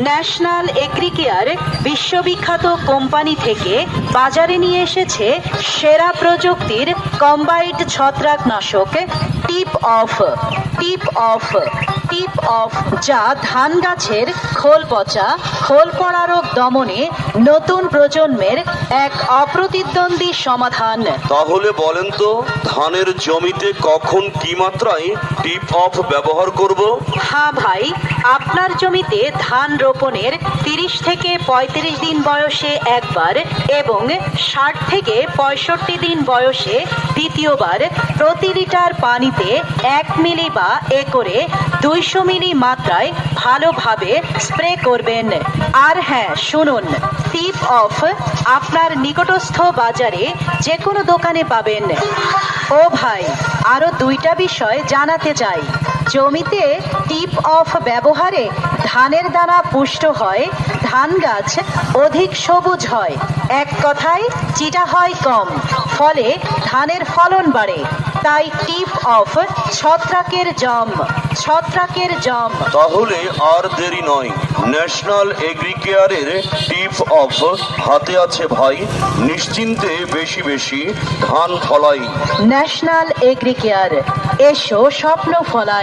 National Agricare বিশ্ববিখ্যাত company থেকে বাজারে নিয়ে এসেছে সেরা প্রযুক্তির কম্বাইন্ড ছত্রাকনাশক tip of tip of tip of, যা ধান গাছের খোল পচা, খোল পড়া রোগ দমনে নতুন প্রজন্মের এক অপ্রতিদ্বন্দ্বী সমাধান। তাহলে বলেন তো, ধানের জমিতে কখন কি মাত্রায় টিপ অফ ব্যবহার করব? হ্যাঁ ভাই, আপনার জমিতে ধান রোপণের 30 থেকে 35 দিন বয়সে একবার এবং 60 থেকে 65 দিন বয়সে দ্বিতীয়বার প্রতি লিটার পানিতে 1 মিলি বা একরে 200 মিলি মাত্রায় ভালোভাবে স্প্রে করবেন। আর হ্যাঁ শুনুন, টিপ অফ আপনার নিকটস্থ বাজারে যে কোনো দোকানে পাবেন। ও ভাই, আরো 2টা বিষয় জানাতে চাই। জমিতে টিপ অফ ব্যবহারে ধানের দানা পুষ্ট হয়, ধান গাছ অধিক সবুজ হয়, এক কথায় চিটা হয় কম, ফলে ধানের ফলন বাড়ে। তাই টিপ অফ ছত্রাকের জম, ছত্রাকের জম। তাহলে আর দেরি নয়, ন্যাশনাল এগ্রিকেয়ারের টিপ অফ হাতে আছে ভাই, নিশ্চিন্তে বেশি বেশি ধান ফলাই। ন্যাশনাল এগ্রিকেয়ার, এসো স্বপ্ন ফলাই।